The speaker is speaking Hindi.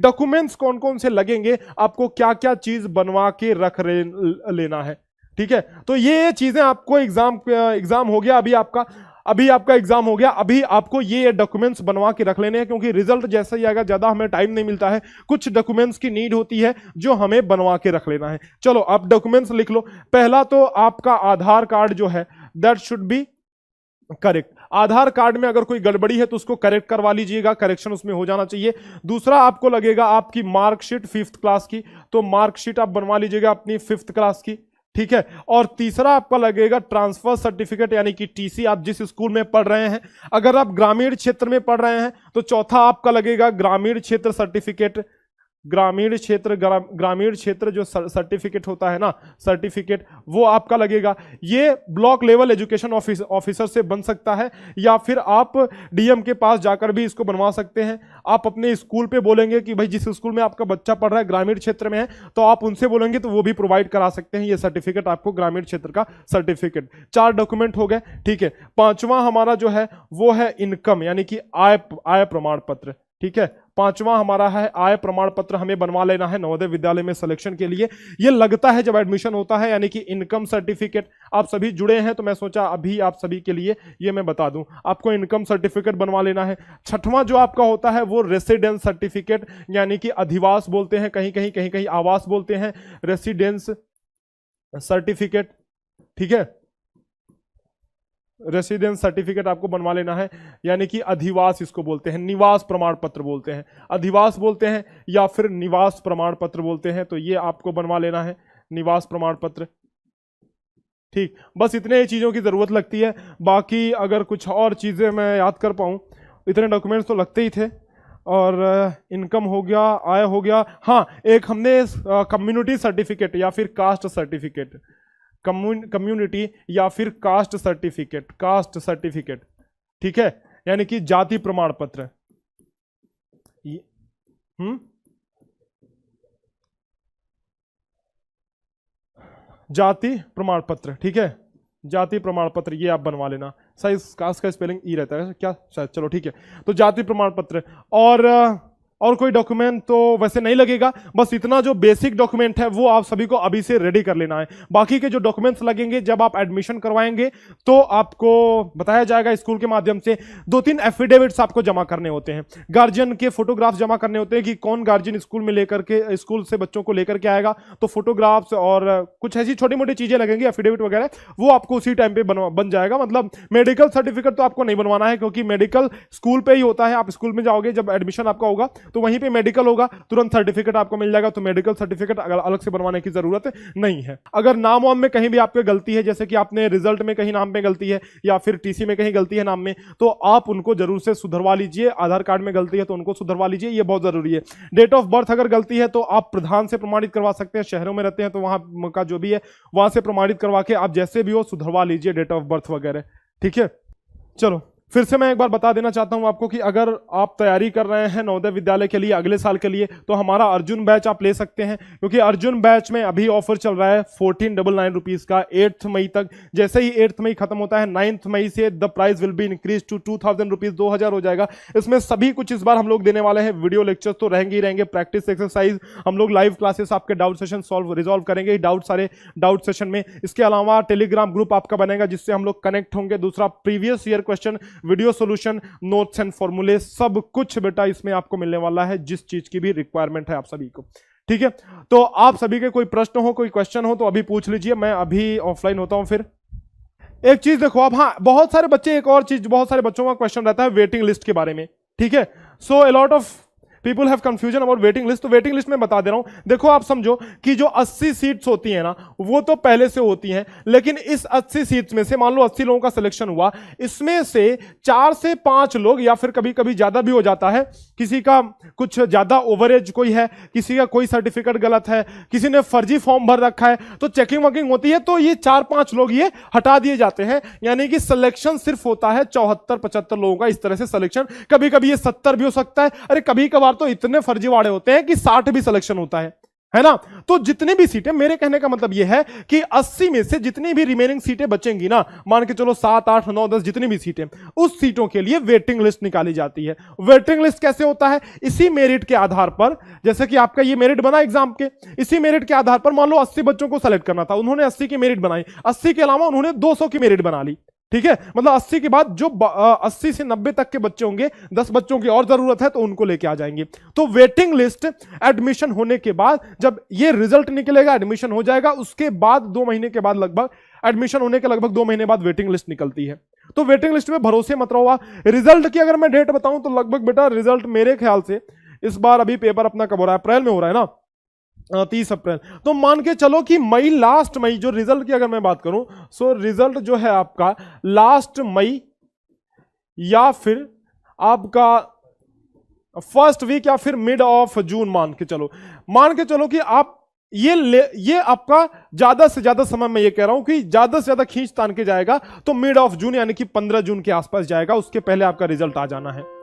डॉक्यूमेंट्स कौन कौन से लगेंगे, आपको क्या क्या चीज बनवा के लेना है। ठीक है, तो ये चीजें आपको एग्जाम हो गया, अभी आपका एग्जाम हो गया, अभी आपको ये डॉक्यूमेंट्स बनवा के रख लेने हैं, क्योंकि रिजल्ट जैसा ही आएगा, ज्यादा हमें टाइम नहीं मिलता है, कुछ डॉक्यूमेंट्स की नीड होती है जो हमें बनवा के रख लेना है। चलो आप डॉक्यूमेंट्स लिख लो। पहला तो आपका आधार कार्ड जो है that should be correct. Aadhaar card में अगर कोई गड़बड़ी है तो उसको करेक्ट करवा लीजिएगा, करेक्शन उसमें हो जाना चाहिए। दूसरा आपको लगेगा आपकी मार्कशीट 5th क्लास की, तो मार्कशीट आप बनवा लीजिएगा अपनी 5th क्लास की। ठीक है, और तीसरा आपका लगेगा ट्रांसफर सर्टिफिकेट यानी कि टीसी, आप जिस स्कूल में पढ़ रहे हैं। अगर आप ग्रामीण क्षेत्र में पढ़ रहे हैं तो चौथा आपका लगेगा ग्रामीण क्षेत्र सर्टिफिकेट। ग्रामीण क्षेत्र जो सर्टिफिकेट होता है ना, सर्टिफिकेट, वो आपका लगेगा। ये ब्लॉक लेवल एजुकेशन ऑफिसर से बन सकता है, या फिर आप डीएम के पास जाकर भी इसको बनवा सकते हैं। आप अपने स्कूल पे बोलेंगे कि भाई जिस स्कूल में आपका बच्चा पढ़ रहा है ग्रामीण क्षेत्र में है, तो आप उनसे बोलेंगे तो वो भी प्रोवाइड करा सकते हैं ये सर्टिफिकेट आपको, ग्रामीण क्षेत्र का सर्टिफिकेट। 4 डॉक्यूमेंट हो गए। ठीक है, 5वां हमारा जो है वो है इनकम यानी कि आय प्रमाण पत्र। ठीक है, 5वां हमारा है आय प्रमाण पत्र, हमें बनवा लेना है नवोदय विद्यालय में सिलेक्शन के लिए। ये लगता है जब एडमिशन होता है, यानी कि इनकम सर्टिफिकेट। आप सभी जुड़े हैं तो मैं सोचा अभी आप सभी के लिए ये मैं बता दूं, आपको इनकम सर्टिफिकेट बनवा लेना है। 6वां जो आपका होता है वो रेसिडेंस सर्टिफिकेट, यानी कि अधिवास बोलते हैं, कहीं कहीं आवास बोलते हैं, रेसिडेंस सर्टिफिकेट। ठीक है, रेसिडेंस सर्टिफिकेट आपको बनवा लेना है, यानी कि अधिवास इसको बोलते हैं, निवास प्रमाण पत्र बोलते हैं, अधिवास बोलते हैं या फिर निवास प्रमाण पत्र बोलते हैं, तो ये आपको बनवा लेना है, निवास प्रमाण पत्र। ठीक, बस इतने ही चीजों की जरूरत लगती है। बाकी अगर कुछ और चीजें मैं याद कर पाऊं, इतने डॉक्यूमेंट्स तो लगते ही थे। और इनकम हो गया, आय हो गया। हाँ, एक हमने कम्युनिटी सर्टिफिकेट या फिर कास्ट सर्टिफिकेट, कम्युनिटी या फिर कास्ट सर्टिफिकेट। ठीक है, यानी कि जाति प्रमाण पत्र। जाति प्रमाण पत्र। ठीक है, जाति प्रमाण पत्र ये आप बनवा लेना। सही, कास्ट का स्पेलिंग ई रहता है क्या शायद, चलो ठीक है। तो जाति प्रमाण पत्र और कोई डॉक्यूमेंट तो वैसे नहीं लगेगा, बस इतना जो बेसिक डॉक्यूमेंट है वो आप सभी को अभी से रेडी कर लेना है। बाकी के जो डॉक्यूमेंट्स लगेंगे जब आप एडमिशन करवाएंगे तो आपको बताया जाएगा स्कूल के माध्यम से। 2-3 एफिडेविट्स आपको जमा करने होते हैं, गार्जियन के फोटोग्राफ्स जमा करने होते हैं कि कौन गार्जियन स्कूल में लेकर के, स्कूल से बच्चों को लेकर के आएगा, तो फोटोग्राफ्स और कुछ ऐसी छोटी मोटी चीजें लगेंगी, एफिडेविट वगैरह, वो आपको उसी टाइम पे बन जाएगा। मतलब मेडिकल सर्टिफिकेट तो आपको नहीं बनवाना है, क्योंकि मेडिकल स्कूल पे ही होता है। आप स्कूल में जाओगे जब एडमिशन आपका होगा तो वहीं पे मेडिकल होगा, तुरंत सर्टिफिकेट आपको मिल जाएगा, तो मेडिकल सर्टिफिकेट अलग से बनवाने की जरूरत नहीं है। अगर नाम वाम में कहीं भी आपके गलती है, जैसे कि आपने रिजल्ट में कहीं नाम में गलती है या फिर टीसी में कहीं गलती है नाम में, तो आप उनको जरूर से सुधरवा लीजिए। आधार कार्ड में गलती है तो उनको सुधरवा लीजिए, ये बहुत जरूरी है। डेट ऑफ बर्थ अगर गलती है तो आप प्रधान से प्रमाणित करवा सकते हैं, शहरों में रहते हैं तो वहां का जो भी है वहां से प्रमाणित करवा के आप जैसे भी हो सुधरवा लीजिए डेट ऑफ बर्थ वगैरह। ठीक है, चलो फिर से मैं एक बार बता देना चाहता हूं आपको कि अगर आप तैयारी कर रहे हैं नवोदय विद्यालय के लिए अगले साल के लिए, तो हमारा अर्जुन बैच आप ले सकते हैं, क्योंकि अर्जुन बैच में अभी ऑफर चल रहा है 1499 रुपीज का 8th मई तक। जैसे ही 8th मई खत्म होता है, 9th मई से the price will be increase to 2000 rupees, 2000 हो जाएगा। इसमें सभी कुछ इस बार हम लोग देने वाले हैं, वीडियो लेक्चर्स तो रहेंगे ही रहेंगे, प्रैक्टिस एक्सरसाइज, हम लोग लाइव क्लासेस, आपके डाउट सेशन रिजॉल्व करेंगे, सारे डाउट सेशन में। इसके अलावा टेलीग्राम ग्रुप आपका बनेगा जिससे हम लोग कनेक्ट होंगे। दूसरा, previous year question, video solution, notes and फॉर्मूले, सब कुछ बेटा इसमें आपको मिलने वाला है, जिस चीज की भी रिक्वायरमेंट है आप सभी को। ठीक है, तो आप सभी के कोई प्रश्न हो, कोई क्वेश्चन हो तो अभी पूछ लीजिए, मैं अभी ऑफलाइन होता हूं। फिर एक चीज देखो आप, हाँ बहुत सारे बच्चे, एक और चीज, बहुत सारे बच्चों का क्वेश्चन रहता है वेटिंग लिस्ट के बारे में। ठीक है, so a lot of people have confusion about waiting list. तो वेटिंग लिस्ट में बता दे रहा हूं, देखो आप समझो कि जो 80 सीट्स होती हैं ना, वो तो पहले से होती हैं, लेकिन इस 80 सीट्स में से मान लो 80 लोगों का सिलेक्शन हुआ, इसमें से 4 से 5 लोग, या फिर कभी कभी ज्यादा भी हो जाता है, किसी का कुछ ज्यादा ओवरेज कोई है, किसी का कोई सर्टिफिकेट गलत है, किसी ने फर्जी फॉर्म भर रखा है, तो चेकिंग वकिंग होती है, तो ये 4-5 लोग ये हटा दिए जाते हैं। यानी कि सिलेक्शन सिर्फ होता है 74-75 लोगों का, इस तरह से सिलेक्शन। कभी कभी ये 70 भी हो सकता है, अरे कभी कभार तो इतने फर्जीवाड़े होते हैं कि 60 भी सिलेक्शन होता है। है ना। तो जितनी भी सीटें, मेरे कहने का मतलब यह है कि 80 में से जितनी भी रिमेनिंग सीटें बचेंगी ना, मान के चलो 7 8 9 10 जितनी भी सीटें, उस सीटों के लिए वेटिंग लिस्ट निकाली जाती है। वेटिंग लिस्ट कैसे होता है? इसी मेरिट के आधार पर, जैसे कि आपका ये मेरिट बना एग्जाम के, इसी मेरिट के आधार पर मान लो 80 बच्चों को सेलेक्ट करना था, उन्होंने 80 की मेरिट बनाई, 80 के अलावा उन्होंने 200 की मेरिट बना ली, ठीक है। मतलब 80 के बाद जो 80 से 90 तक के बच्चे होंगे, 10 बच्चों की और जरूरत है तो उनको लेके आ जाएंगे। तो वेटिंग लिस्ट एडमिशन होने के बाद, जब ये रिजल्ट निकलेगा, एडमिशन हो जाएगा, उसके बाद 2 महीने के बाद, लगभग एडमिशन होने के लगभग 2 महीने बाद वेटिंग लिस्ट निकलती है। तो वेटिंग लिस्ट में भरोसे मत रहो। रिजल्ट की अगर मैं डेट बताऊं तो लगभग बेटा रिजल्ट मेरे ख्याल से इस बार, अभी पेपर अपना कब हो रहा है, अप्रैल में हो रहा है ना, 30 अप्रैल। तो मान के चलो कि मई, लास्ट मई, जो रिजल्ट की अगर मैं बात करूं, सो रिजल्ट जो है आपका लास्ट मई या फिर आपका फर्स्ट वीक या फिर मिड ऑफ जून, मान के चलो कि आप ये आपका ज्यादा से ज्यादा समय, मैं ये कह रहा हूं कि ज्यादा से ज्यादा खींच तान के जाएगा तो मिड ऑफ जून यानी कि 15 जून के आसपास जाएगा, उसके पहले आपका रिजल्ट आ जाना है।